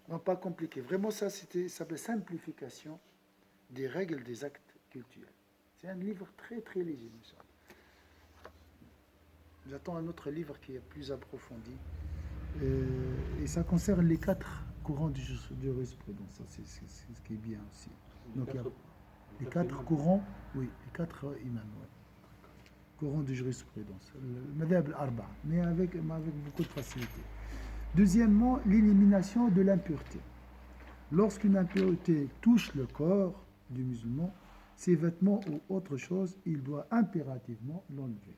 Non, pas compliqué. Vraiment, ça s'appelle simplification des règles des actes cultuels. C'est un livre très très léger, monsieur. J'attends un autre livre qui est plus approfondi. Et ça concerne les quatre courants du jurisprudence. Ça, c'est ce qui est bien aussi. Donc, il y a les quatre courants, oui, les quatre imams, ouais. Courants de jurisprudence. Le madhab al-arba, mais avec beaucoup de facilité. Deuxièmement, l'élimination de l'impureté. Lorsqu'une impureté touche le corps du musulman, ses vêtements ou autre chose, il doit impérativement l'enlever.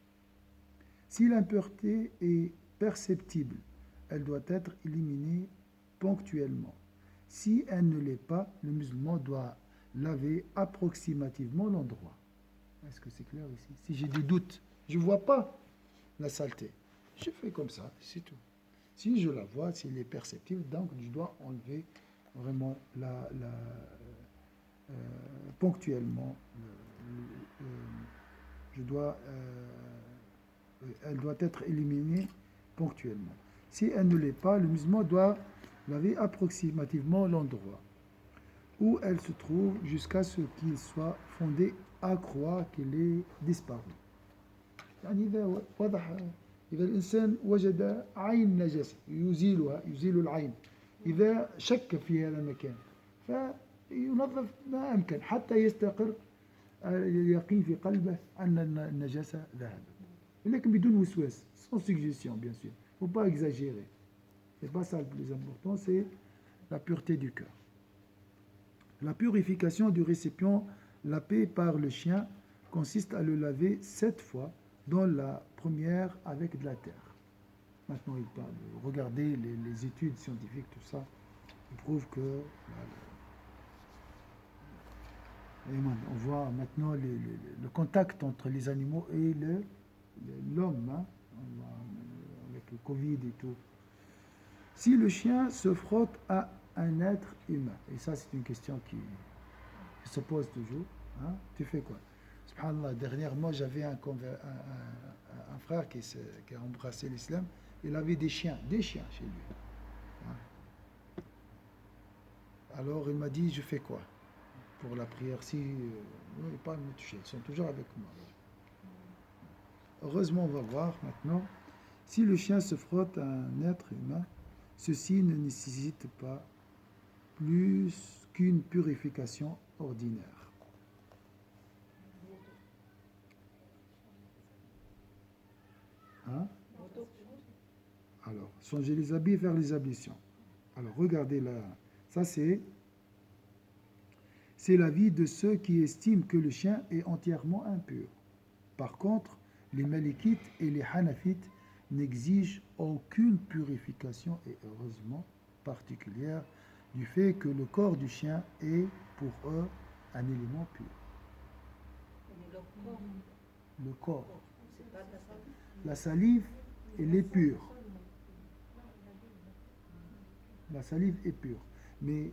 Si l'impureté est perceptible, elle doit être éliminée ponctuellement. Si elle ne l'est pas, le musulman doit laver approximativement l'endroit. Est-ce que c'est clair ici? Si j'ai des doutes, je ne vois pas la saleté. Je fais comme ça, c'est tout. Si je la vois, s'il est perceptible, donc je dois enlever vraiment ponctuellement. Je dois, elle doit être éliminée ponctuellement. Si elle ne l'est pas, le musulman doit laver approximativement l'endroit où elle se trouve jusqu'à ce qu'il soit fondé à croire qu'elle est disparue. يعني إذا الإنسان وجد عين نجاسة يزيلها، يزيل العين. إذا شك في هذا المكان فينظف ما أمكن حتى يستقر اليقين في قلبه أن النجاسة ذهبت. لكن بدون وسواس, sans suggestion bien sûr. Il ne faut pas exagérer. C'est pas ça le plus important, c'est la pureté du cœur. La purification du récipient lapé par le chien consiste à le laver 7 fois, dont la première avec de la terre. Maintenant, il parle. Regardez les études scientifiques, tout ça. Ils prouvent que on voit maintenant le contact entre les animaux et l'homme, hein, avec le Covid et tout. Si le chien se frotte à un être humain, et ça c'est une question qui se pose toujours, hein, tu fais quoi? Subhanallah, dernièrement j'avais un frère qui a embrassé l'islam, il avait des chiens chez lui. Hein. Alors il m'a dit, je fais quoi pour la prière? Si, pas me toucher, ils sont toujours avec moi. Heureusement, on va voir maintenant. Si le chien se frotte à un être humain, ceci ne nécessite pas plus qu'une purification ordinaire. Hein? Alors, changer les habits et faire les ablutions. Alors, regardez là. Ça, c'est l'avis de ceux qui estiment que le chien est entièrement impur. Par contre, les Malikites et les Hanafites n'exigent aucune purification, et heureusement particulière, du fait que le corps du chien est pour eux un élément pur. Le corps. La salive, elle est pure. La salive est pure. Mais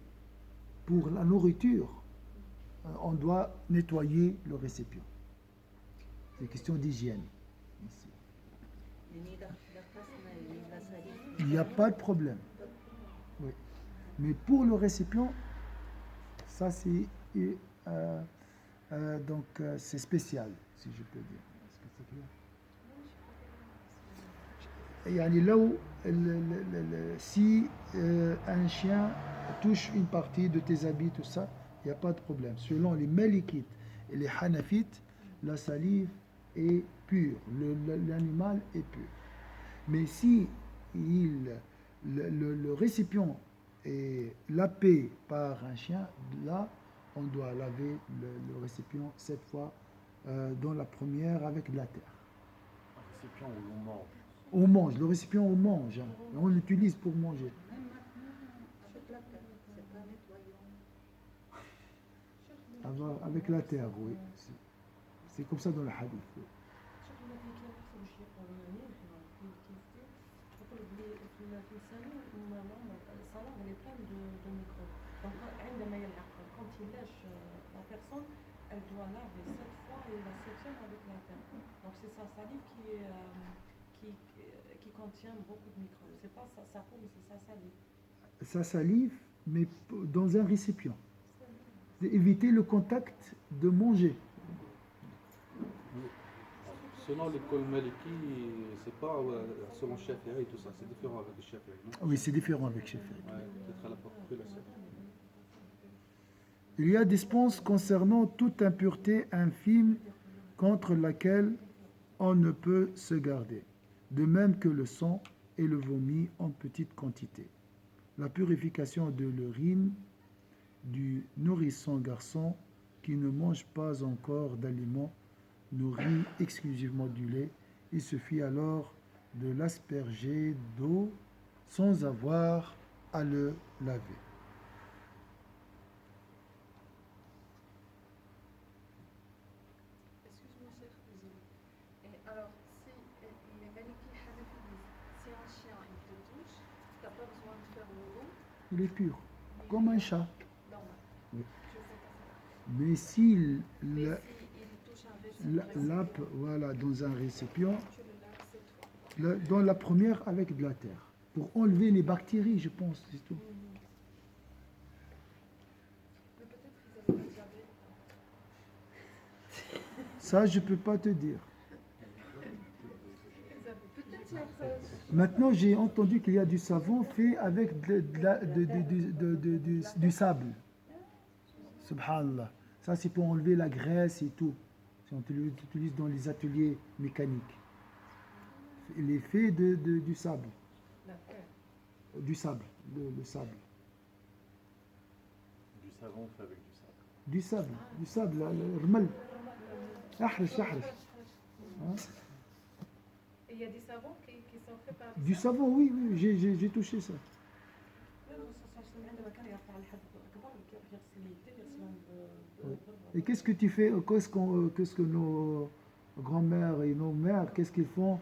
pour la nourriture, on doit nettoyer le récipient. C'est une question d'hygiène. Il n'y a pas de problème. Oui. Mais pour le récipient, ça c'est c'est spécial, si je peux dire. Est-ce que c'est clair? يعني لو si un chien touche une partie de tes habits, tout ça, il n'y a pas de problème. Selon les Malikites et les Hanafites, la salive est pure, l'animal est pur. Mais si le récipient est lapé par un chien, là, on doit laver le récipient 7 fois, dont la première avec de la terre. Un récipient où l'on mange. On mange, le récipient on mange, hein. On l'utilise pour manger. Avec la terre, oui. C'est comme ça dans le hadith. Oui. Donc, quand il lèche la personne, elle doit laver 7 fois et la 7e avec la terre. Donc, c'est sa salive qui contient beaucoup de microbes. C'est pas sa peau, mais c'est sa salive. sa salive, mais dans un récipient. Éviter le contact de manger. Selon l'école Maliki, c'est pas selon Shafi'i et tout ça, c'est différent avec le Shafi'i, non? Oui, c'est différent avec Shafi'i. Ouais, peut-être à la population. Il y a dispense concernant toute impureté infime contre laquelle on ne peut se garder, de même que le sang et le vomi en petite quantité. La purification de l'urine du nourrisson garçon qui ne mange pas encore d'aliments nourris exclusivement du lait, il suffit alors de l'asperger d'eau sans avoir à le laver. Excuse-moi, Cheikh, désolé. Et alors, si les Maliki Hanafi disent si un chien il te touche, t'as pas besoin de faire wudu, Il est pur, mais comme un chat. normal. Oui. Je fais pas ça. Mais s'il Mais la- si il touche un récipient, lape voilà, dans un récipient, tu le laves cette fois. dans la première avec de la terre, pour enlever les bactéries, je pense, c'est tout. Mais peut-être qu'ils avaient le diabète. Ça, je ne peux pas te dire. Ils avaient peut-être la preuve. Maintenant, j'ai entendu qu'il y a du savon fait avec du sable. Subhanallah. Ça, c'est pour enlever la graisse et tout. Si on l'utilise dans les ateliers mécaniques. Il est fait du sable. La terre. Du sable. Le sable. Du savon fait avec du sable. Du sable. Du sable. Le rmal. Ahrish, ahrish. Hein? Et il y a des savons qui sont faits par Du savon, oui, oui, j'ai touché ça. الرسول صلى الله عليه وسلم عندما كان يرفع الحدث الأكبر كيف يغسل يديه يغسلهم Et qu'est-ce que tu fais, qu'est-ce que nos grands-mères et nos mères, qu'est-ce qu'ils font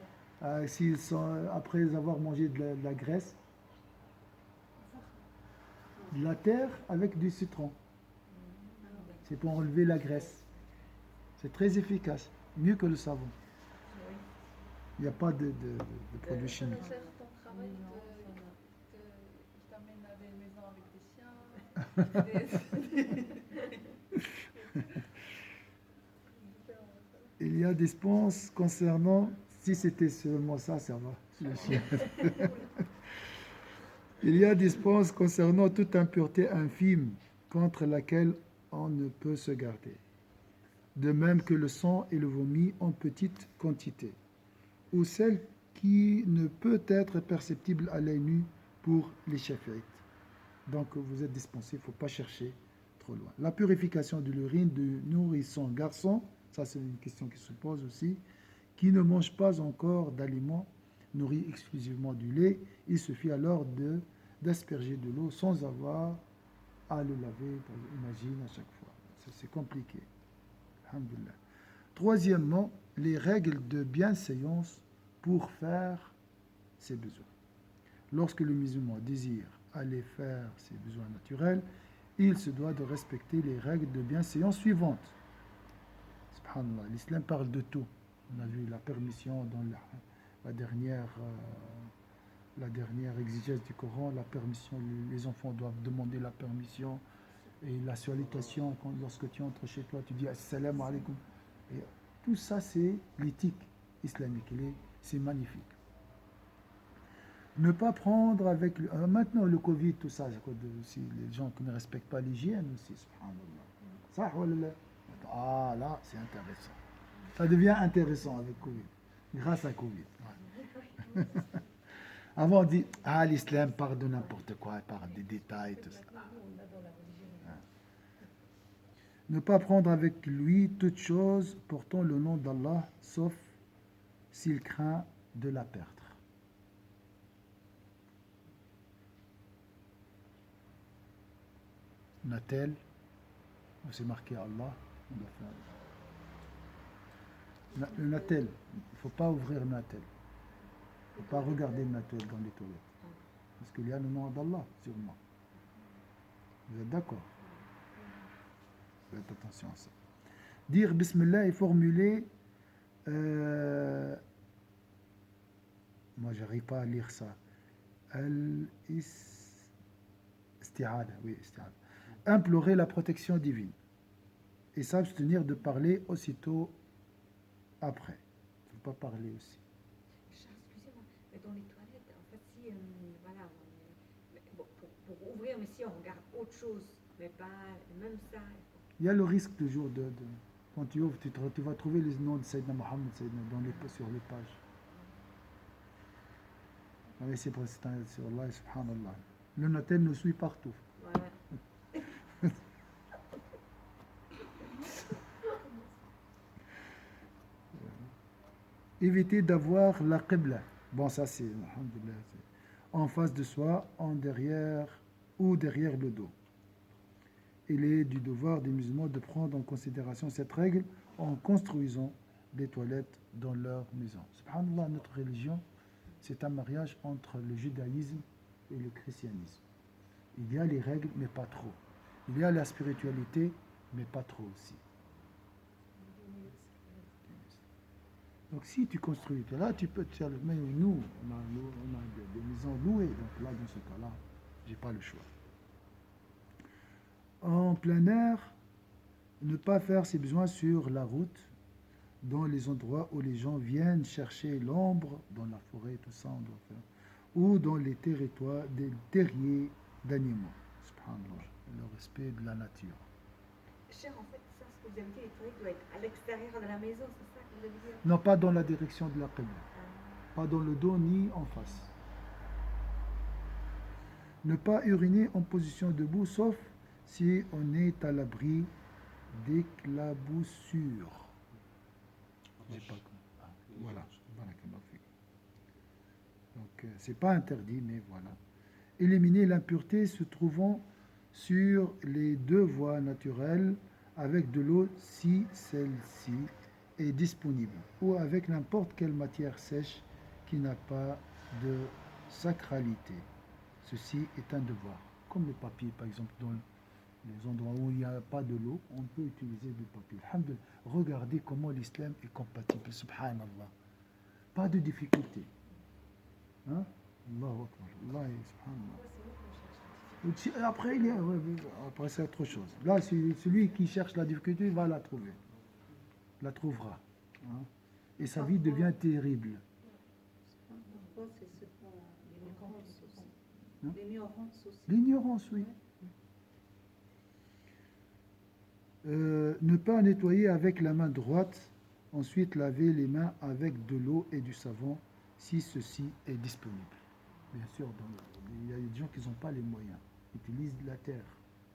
s'ils sont, après avoir mangé de la graisse? De la terre avec du citron. C'est pour enlever la graisse. C'est très efficace, mieux que le savon. Il n'y a pas de produits chimiques. Faire ton travail, il t'amène à des maisons avec des chiens. Il y a des dispenses concernant, si c'était seulement ça, ça va. Le chien. Il y a des dispenses concernant toute impureté infime contre laquelle on ne peut se garder. De même que le sang et le vomi en petite quantité, ou celle qui ne peut être perceptible à l'œil nu pour les chafi'ites. Donc vous êtes dispensé, il ne faut pas chercher trop loin. La purification de l'urine du nourrisson garçon, ça c'est une question qui se pose aussi, qui ne mange pas encore d'aliments nourris exclusivement du lait, il suffit alors d'asperger de l'eau sans avoir à le laver, imagine, à chaque fois. Ça, c'est compliqué. Alhamdulillah. Troisièmement, les règles de bienséance pour faire ses besoins. Lorsque le musulman désire aller faire ses besoins naturels, il se doit de respecter les règles de bienséance suivantes. Subhanallah, l'islam parle de tout. On a vu la permission dans la dernière exégèse du Coran, la permission, les enfants doivent demander la permission et la salutation lorsque tu entres chez toi, tu dis assalamu alaikum. Et tout ça, c'est l'éthique islamique. C'est magnifique. Ne pas prendre avec... maintenant, le Covid, tout ça, aussi, les gens qui ne respectent pas l'hygiène aussi, subhanallah. Ça, voilà. Ah, là, c'est intéressant. Ça devient intéressant avec Covid, grâce à Covid. Ouais. Avant, on dit, ah, l'islam parle de n'importe quoi, il parle des détails, tout ça. Ne pas prendre avec lui toute chose portant le nom d'Allah, sauf s'il craint de la perdre. Natel, c'est marqué Allah, on doit faire. Le Natel, il ne faut pas ouvrir le Natel. Il ne faut pas regarder le Natel dans les toilettes. Parce qu'il y a le nom d'Allah, sûrement. Vous êtes d'accord? Faites attention à ça. Dire Bismillah et formuler. Moi, j'arrive pas à lire ça. isti'ada, oui, isti'ada. Implorer la protection divine et s'abstenir de parler aussitôt après. Il ne faut pas parler aussi. Charles, excusez-moi, mais dans les toilettes, en fait, si, voilà, bon, pour ouvrir, mais si on regarde autre chose, mais pas même ça. Il y a le risque toujours quand tu ouvres, tu vas trouver les noms de Sayyidina Mohammed sur les pages. Oui, c'est pour sur Allah, subhanallah. Le notaire nous suit partout. Voilà. Éviter d'avoir la qibla. Bon, ça c'est, alhamdoulilah, en face de soi, en derrière ou derrière le dos. Il est du devoir des musulmans de prendre en considération cette règle en construisant des toilettes dans leur maison. Subhanallah, notre religion, c'est un mariage entre le judaïsme et le christianisme. Il y a les règles, mais pas trop. Il y a la spiritualité, mais pas trop aussi. Donc si tu construis, là tu peux te faire le... Mais nous, on a des maisons louées, donc là, dans ce cas-là, j'ai pas le choix. En plein air, ne pas faire ses besoins sur la route, dans les endroits où les gens viennent chercher l'ombre, dans la forêt, tout ça, on doit faire, ou dans les territoires, des terriers d'animaux. Subhanallah, le respect de la nature. Cher, en fait, ça, ce que vous avez dit, les toilettes doivent être à l'extérieur de la maison, c'est ça que vous avez dit? Non, pas dans la direction de la qibla, pas dans le dos ni en face. Ne pas uriner en position debout, sauf si on est à l'abri d'éclaboussures. J'ai pas compris. Voilà. Donc, c'est pas interdit, mais voilà. Éliminer l'impureté se trouvant sur les deux voies naturelles avec de l'eau si celle-ci est disponible, ou avec n'importe quelle matière sèche qui n'a pas de sacralité. Ceci est un devoir. Comme le papier, par exemple, dans les endroits où il n'y a pas de l'eau, on peut utiliser du papier. Alhamdulillah. Regardez comment l'islam est compatible. Subhanallah. Pas de difficulté. Hein? Allahu Akbar. Allah, subhanallah. Après, après c'est autre chose. Là, celui qui cherche la difficulté va la trouver. La trouvera. Hein? Et sa vie devient terrible. Parfois, c'est pas l'ignorance aussi. Hein? L'ignorance aussi. L'ignorance, oui. Ne pas nettoyer avec la main droite, ensuite laver les mains avec de l'eau et du savon si ceci est disponible. Bien sûr, il y a des gens qui n'ont pas les moyens, ils utilisent la terre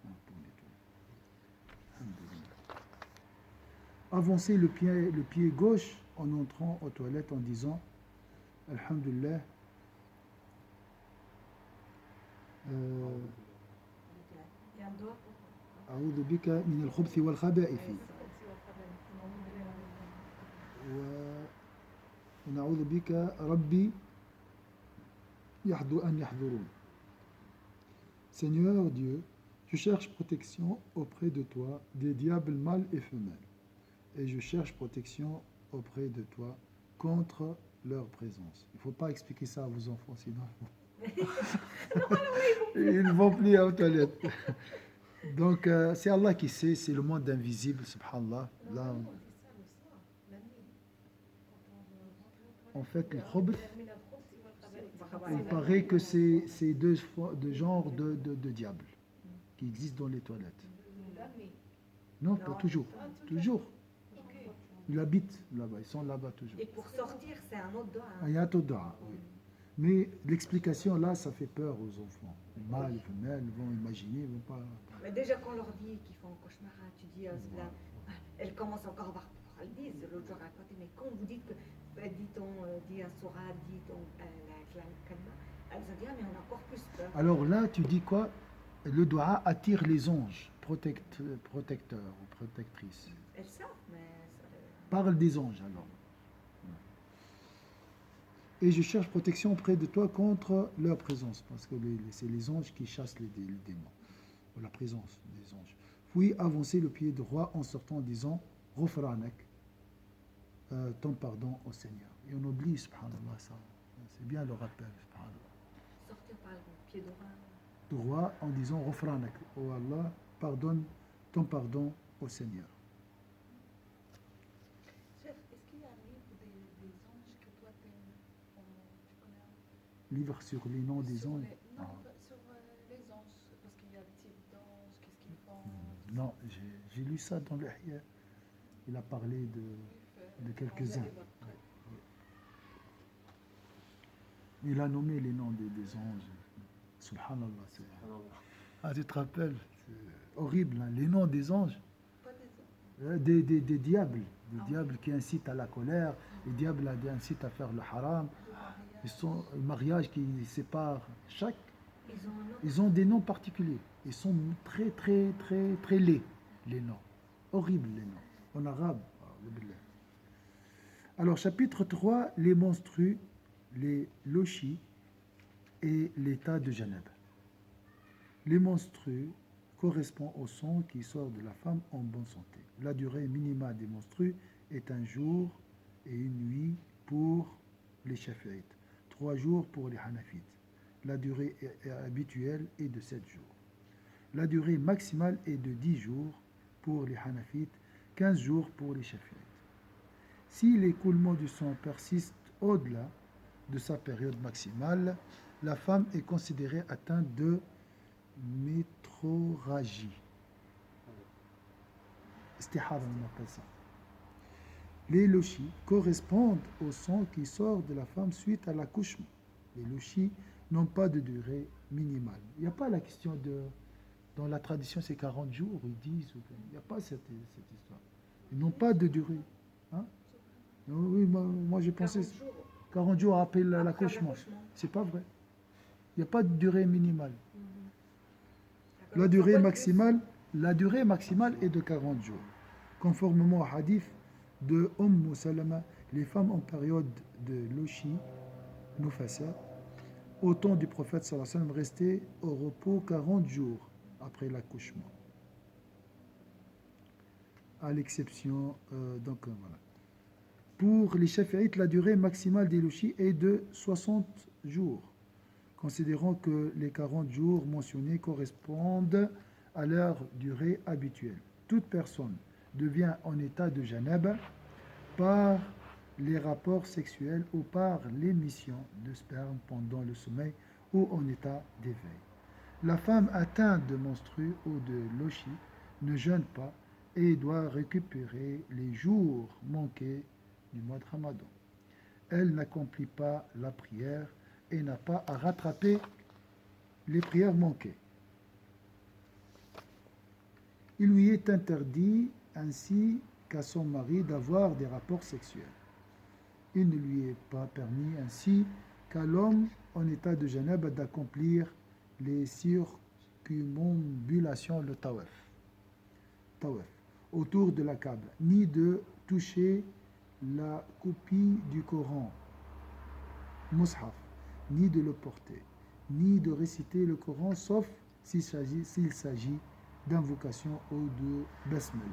pour nettoyer. Avancer le pied gauche en entrant aux toilettes en disant Alhamdulillah. Il y a un doigt. أعوذ بك من الخبث والخبائث ونعوذ بك ربي أن يحضرون. Seigneur Dieu, je cherche protection auprès de toi des diables mâles et femelles, et je cherche protection auprès de toi contre leur présence. Il ne faut pas expliquer ça à vos enfants, sinon ils ne vont plus aux toilettes. Donc, c'est Allah qui sait, c'est le monde invisible, subhanallah. Là, On dit ça le soir, la nuit. en fait, le khobth, il Voilà. paraît que c'est deux genres de diables qui existent dans les toilettes. La nuit. Non, pas toujours. Toujours. Ok. Ils habitent là-bas, ils sont là-bas toujours. Et pour sortir, c'est un autre doigt. Hein. Ayat Oda, oui. Mais l'explication là, ça fait peur aux enfants. Les mâles, les femelles vont imaginer, ils vont pas. Mais déjà, qu'on leur dit qu'ils font un cauchemar, hein, tu dis, là, elles commencent encore à avoir peur. Elles disent, l'autre jour à côté, mais quand vous dites que, dit un sourate, dit la kalma, elles ont dit, ah, mais on a encore plus peur. Alors là, tu dis quoi? Le doigt attire les anges, protecteurs ou protectrices. Elles savent, mais... Parle des anges alors. Et je cherche protection auprès de toi contre leur présence, parce que c'est les anges qui chassent les démons, ou la présence des anges. Puis avancer le pied droit en sortant en disant Ghufranak, ton pardon au Seigneur. Et on oublie, subhanallah, ça. C'est bien le rappel, subhanallah. Sortir par le pied droit. droit en disant Ghufranak. Oh Allah, pardonne ton pardon au Seigneur. Chef, est-ce qu'il y a un livre des anges que toi t'aimes tu connais un Livre sur les noms des sur anges. les, non, Ah. pas sur les anges, parce qu'il y a le type d'anges, qu'est-ce qu'ils font, Non, j'ai lu ça dans le Ihya. Il a parlé de quelques-uns. Il a nommé les noms des anges. Subhanallah. Ah, tu te rappelles? C'est horrible, hein, les noms des anges. Pas des anges. Des diables. Des diables qui incitent à la colère. Les diables qui incitent à faire le haram. Ils sont le mariage qui sépare chaque. Ils ont un nom. Ils ont des noms particuliers. Ils sont très, très, très, très laids, les noms. Horribles, les noms. En arabe. Alors, chapitre 3, les menstrues, les lochis et l'état de Janab. Les menstrues correspondent au sang qui sort de la femme en bonne santé. La durée minimale des menstrues est un jour et une nuit pour les Shafi'ites, 3 jours pour les Hanafites. La durée habituelle est de 7 jours. La durée maximale est de 10 jours pour les Hanafites, 15 jours pour les Shafi'ites. Si l'écoulement du sang persiste au-delà de sa période maximale, la femme est considérée atteinte de métrorragie. Istihara, on appelle ça. Les lochis correspondent au sang qui sort de la femme suite à l'accouchement. Les lochis n'ont pas de durée minimale. Il n'y a pas la question de... Dans la tradition, c'est 40 jours, ils disent. Il n'y a pas cette histoire. Ils n'ont pas de durée. Hein? Oui, moi j'ai pensé 40 jours après l'accouchement. C'est pas vrai. Il n'y a pas de durée minimale. La durée maximale est de 40 jours. Conformément au hadith de Salama, les femmes en période de lochi, Nufasa, au temps du prophète sallallahu alayhi wa sallam, restaient au repos 40 jours après l'accouchement. À l'exception, voilà. Pour les Shafi'ites, la durée maximale des lochis est de 60 jours, considérant que les 40 jours mentionnés correspondent à leur durée habituelle. Toute personne devient en état de janaba par les rapports sexuels ou par l'émission de sperme pendant le sommeil ou en état d'éveil. La femme atteinte de menstrues ou de lochi ne jeûne pas et doit récupérer les jours manqués du mois de Ramadan. Elle n'accomplit pas la prière et n'a pas à rattraper les prières manquées. Il lui est interdit, ainsi qu'à son mari, d'avoir des rapports sexuels. Il ne lui est pas permis, ainsi qu'à l'homme en état de janab, d'accomplir les circumambulations, le tawaf, autour de la Kaaba, ni de toucher la copie du Coran, Mus'haf, ni de le porter, ni de réciter le Coran, sauf s'il s'agit d'invocation ou de basmala,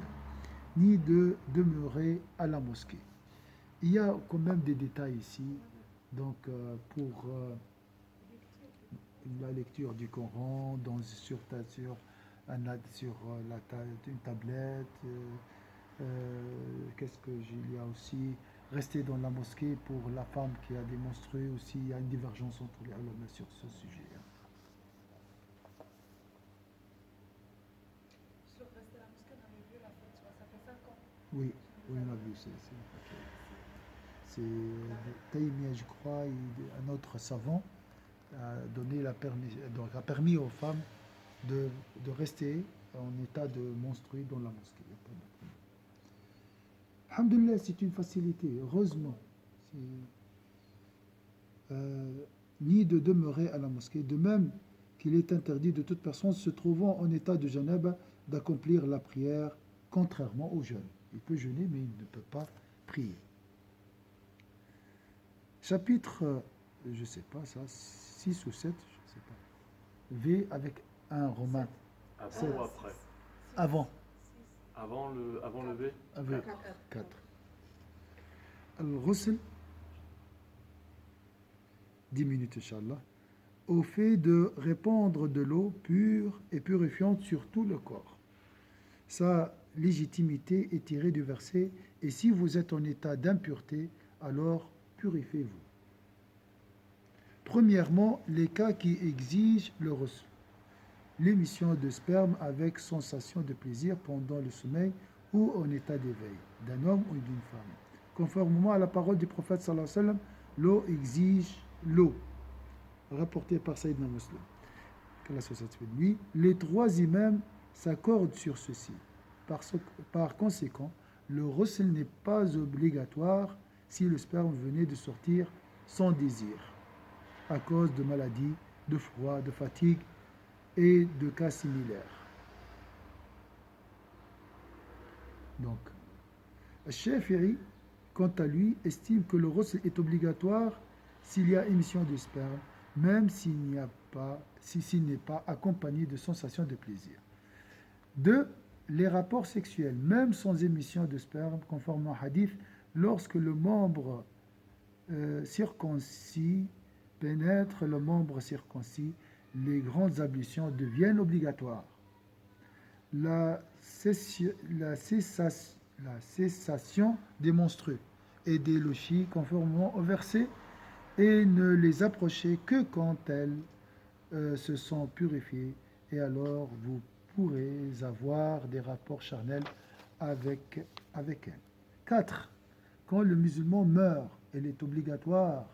ni de demeurer à la mosquée. Il y a quand même des détails ici, donc pour la lecture du Coran, sur une tablette. Qu'est-ce que il y a aussi rester dans la mosquée pour la femme qui a des menstrues aussi. Il y a une divergence entre les ulama sur ce sujet. Sur rester à la mosquée, on avait vu la fatwa, ça fait 5 ans. Oui, on a vu. C'est Taïmia, je crois, un autre savant a permis aux femmes de rester en état de menstruer dans la mosquée. Il n'y a pas de problème. Alhamdulillah, c'est une facilité, heureusement. Ni de demeurer à la mosquée, de même qu'il est interdit de toute personne se trouvant en état de janaba d'accomplir la prière, contrairement au jeûne. Il peut jeûner, mais il ne peut pas prier. Chapitre, je ne sais pas ça, 6 ou 7, je ne sais pas. V avec un romain. Avant ou après? Avant. Avant le V? Avec 4. Al-Ghusl, 10 minutes, Inch'Allah. au fait de répandre de l'eau pure et purifiante sur tout le corps. Sa légitimité est tirée du verset « Et si vous êtes en état d'impureté, alors purifiez-vous ». Premièrement, les cas qui exigent le ghusl. L'émission de sperme avec sensation de plaisir pendant le sommeil ou en état d'éveil d'un homme ou d'une femme. Conformément à la parole du prophète sallallahu alayhi wa sallam, l'eau exige l'eau. Rapporté par Sayyidina Muslim. Que la société de lui. Les trois imams s'accordent sur ceci. Par conséquent, le ghusl n'est pas obligatoire si le sperme venait de sortir sans désir, à cause de maladies, de froid, de fatigue et de cas similaires. Donc, Shafi'i, quant à lui, estime que le ghusl est obligatoire s'il y a émission de sperme, même s'il n'est pas accompagné de sensations de plaisir. 2. Les rapports sexuels, même sans émission de sperme, conformément au hadith, lorsque le membre circoncis pénètre le membre circoncis, les grandes ablutions deviennent obligatoires. La cessation des menstrues et des lochis, conformément au verset, et ne les approchez que quand elles se sont purifiées, et alors vous pourrez avoir des rapports charnels avec elles. 4. Quand le musulman meurt, il est obligatoire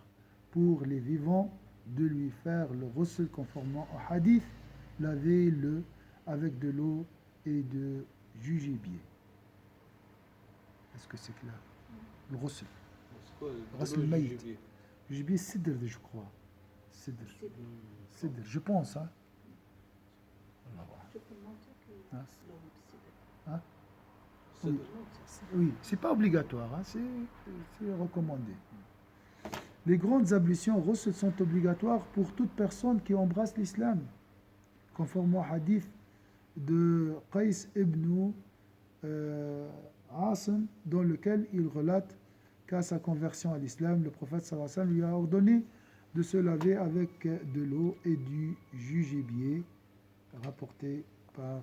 pour les vivants de lui faire le ghusl conformément au hadith, lavez-le avec de l'eau et de jugibier. Est-ce que c'est clair? Le ghusl. C'est quoi le Ghusl ghusl maït. jujubier? Jugibier, sidr, je crois. Sidr. Sidr, je pense. Hein? Je peux montrer que Ah. c'est Hein? C'est- Oui. Oui, c'est pas obligatoire, hein, c'est recommandé. Les grandes ablutions ghusl sont obligatoires pour toute personne qui embrasse l'islam, conformément au hadith de Qais ibn Asim, dans lequel il relate qu'à sa conversion à l'islam, le prophète sallallahu alayhi wa sallam lui a ordonné de se laver avec de l'eau et du jugibier, rapporté par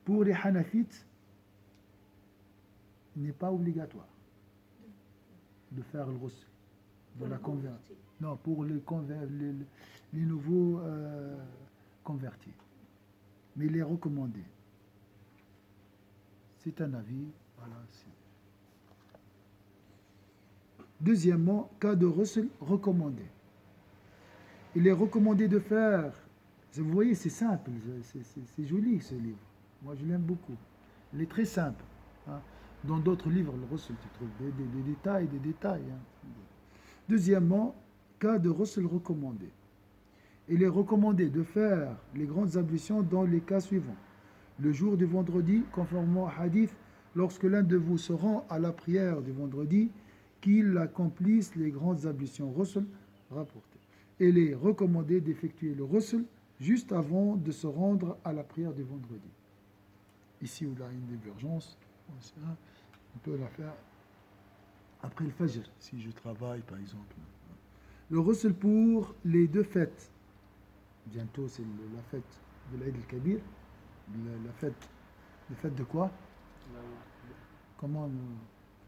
Pour les Hanafites, il n'est pas obligatoire de faire le ghusl, de la conversion. Non, pour les nouveaux convertis. Mais il est recommandé. C'est un avis. Voilà. Deuxièmement, cas de ghusl recommandé. Il est recommandé de faire. Vous voyez, c'est simple, c'est joli ce livre. Moi, je l'aime beaucoup. Il est très simple. Hein. Dans d'autres livres, le ghusl, tu trouves des détails. Hein. Deuxièmement, cas de ghusl recommandé. Il est recommandé de faire les grandes ablutions dans les cas suivants. Le jour du vendredi, conformément au hadith, lorsque l'un de vous se rend à la prière du vendredi, qu'il accomplisse les grandes ablutions ghusl rapportées. Il est recommandé d'effectuer le ghusl juste avant de se rendre à la prière du vendredi. Ici où il y a une divergence, on peut la faire après le fajr, si je travaille par exemple. Le ghusl pour les deux fêtes. Bientôt c'est la fête de l'Aïd al-Kabir. La fête de quoi? Comment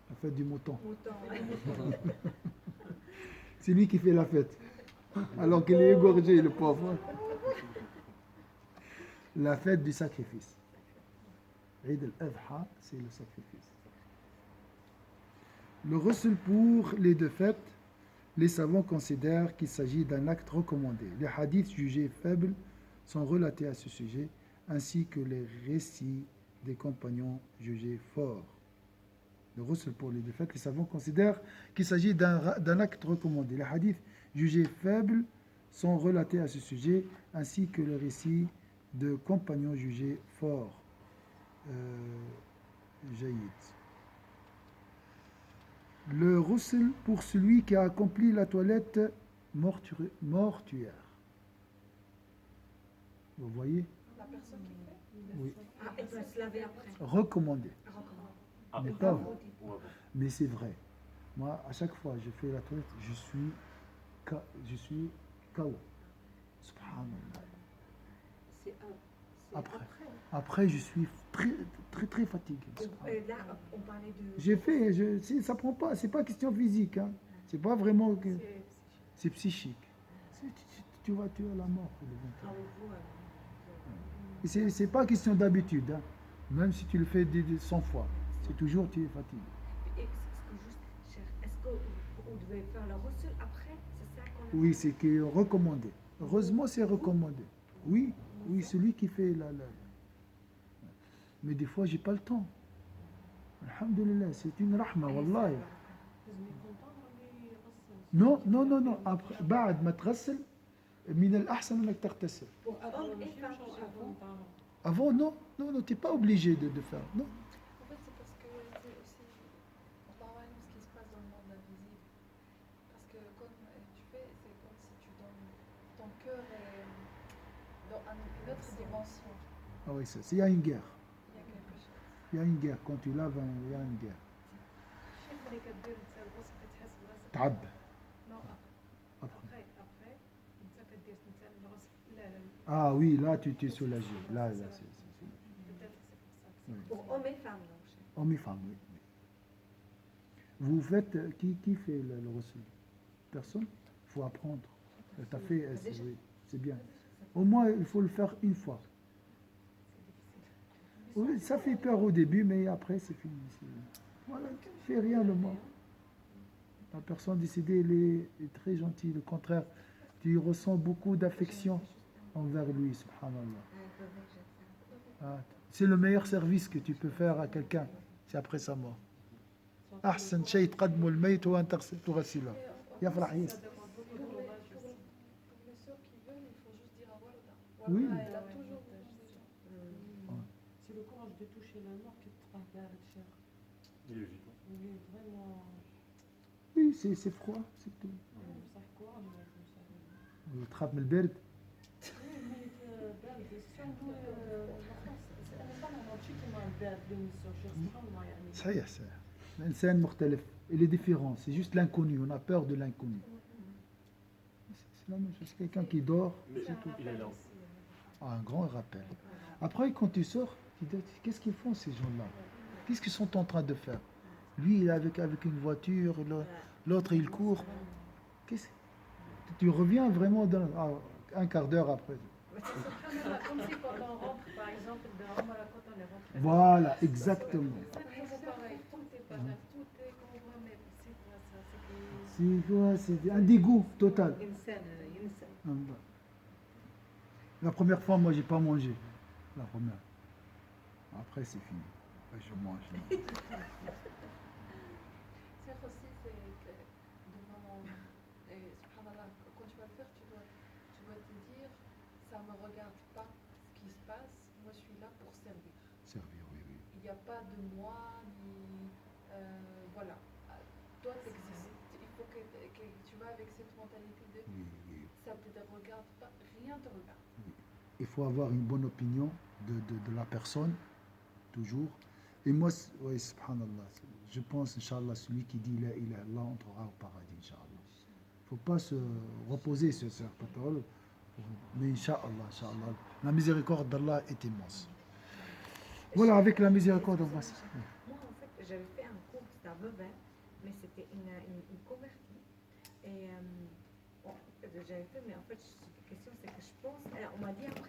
la fête du mouton. C'est lui qui fait la fête. Alors qu'il est égorgé, le pauvre. La fête du sacrifice. Eid al-Adha, c'est le sacrifice. Le ghusl pour les deux fêtes, les savants considèrent qu'il s'agit d'un acte recommandé. Les hadiths jugés faibles sont relatés à ce sujet, ainsi que les récits des compagnons jugés forts. Le ghusl pour les deux fêtes, les savants considèrent qu'il s'agit d'un acte recommandé. Les hadiths jugés faibles sont relatés à ce sujet, ainsi que les récits de compagnons jugés forts. Jaïd. Le ghusl pour celui qui a accompli la toilette mortuaire. Vous voyez? La personne qui fait. Oui. Ah, elle doit se laver après. Recommandé. Recommandé. Mais pas Vendredi. Mais c'est vrai. Moi, à chaque fois que je fais la toilette, je suis KO. Subhanallah. C'est Après. après. Après, je suis très, très, très fatigué. Là, on parlait de... J'ai fait, ça prend pas, c'est pas question physique, hein. C'est pas vraiment que, c'est psychique. Tu vas tuer la mort. Ah, vous, Et c'est pas question d'habitude, hein. Même si tu le fais 100 fois, c'est toujours tu es fatigué. est-ce qu'on devait faire le reçu après? C'est ça qu'on a Oui, c'est qui est recommandé. Heureusement, c'est recommandé. Oui, oui, celui qui fait la. Mais des fois, j'ai pas le temps. Alhamdulillah, c'est une rahma, wallahi. لازم يكون طاهر اللي يغسل. Non, non, non, non. Après, بعد ما تغسل من الأحسن إنك تغتسل. Pour hommes et ماشي femmes باش يكون طاهر. Avant, non, non, non, t'es pas obligé de faire. Non. En fait, c'est parce que c'est aussi, Allah alam, ce qui se passe dans le monde invisible. Parce que comme tu fais, c'est comme si tu donnes ton cœur est dans une autre dimension. Ah oui, il y a une guerre. Il y a quelque chose. Il y a une guerre. Quand tu laves, il y a une guerre. شوف اللي كدير انت الغسل كتحس براسك. تعب. نو Après. ابخي انت كدير انت الغسل لا لا Ah oui, là, tu t'es soulagé. Là, c'est peut-être c'est pour ça que oui. pour hommes et femmes, donc. Homme et femme, oui. Vous faites, qui fait le reçu? Personne? Il faut apprendre. Tu as fait, oui, c'est bien. Au moins, il faut le faire une fois. Oui, ça fait peur au début, mais après, c'est fini. Voilà, tu ne fais rien le moins. La personne décédée, elle est très gentille. Au contraire, tu ressens beaucoup d'affection envers lui, subhanallah. Ah, c'est le meilleur service que tu peux faire à quelqu'un, c'est après sa mort. أحسن شيء تقدمه الميت هو أن تغسله. يفرح pour les sœurs qui veulent, il faut juste dire à Warda. Oui. Warda, elle a toujours besoin des gens. C'est le courage de toucher la mort qui te rend بارد cher. Il est vivant. Il est vraiment Oui, c'est froid, c'est tout. بصح courage لازم تخاف من البرد. بارد السنغ انا فاهمه ماشي كيما البارد بين الزوج سبحان الله يعني. صحيح صحيح. الإنسان مختلف. Il est différent. C'est juste l'inconnu. On a peur de l'inconnu. C'est la même chose. Quelqu'un qui dort, Mais il est là. ah, un grand rappel. Après, quand tu sors, tu dis, qu'est-ce qu'ils font ces gens-là? Qu'est-ce qu'ils sont en train de faire? Lui, il est avec une voiture, l'autre, il court. Tu reviens vraiment dans un quart d'heure après. Comme si quand on rentre par exemple de Omar, quand on est rentré. Voilà, exactement. C'est toujours pareil, tout est banal, tout est qu'on voit, mais c'est quoi ça? C'est que. C'est quoi? C'est un dégoût total. إنسان ينسى. La première fois, moi, j'ai pas mangé. La première. Après, c'est fini. Après, je mange. C'est aussi, c'est que devant. Et subhanallah, quand tu vas le faire, tu dois te dire, ça ne me regarde pas ce qui se passe, moi je suis là pour servir. Servir, oui, oui. Il n'y a pas de moi, ni. Voilà. Toi, tu existes. Il faut que tu vas avec cette mentalité de Oui, oui. ça ne te regarde pas, rien ne te regarde. Il faut avoir une bonne opinion de la personne, toujours. Et moi, oui, subhanallah, je pense, Inch'Allah, celui qui dit La ilaha illallah entrera au paradis, Inch'Allah. Il ne faut pas se reposer sur ce pétrole, mais Inch'Allah, Inch'Allah, la miséricorde d'Allah est immense. Voilà, avec la miséricorde, on va se... Moi, en fait, j'avais fait un cours, c'était à Vevey, mais c'était une convertie. Et bon, j'avais fait, mais en fait, la question, c'est que je pense, on m'a dit un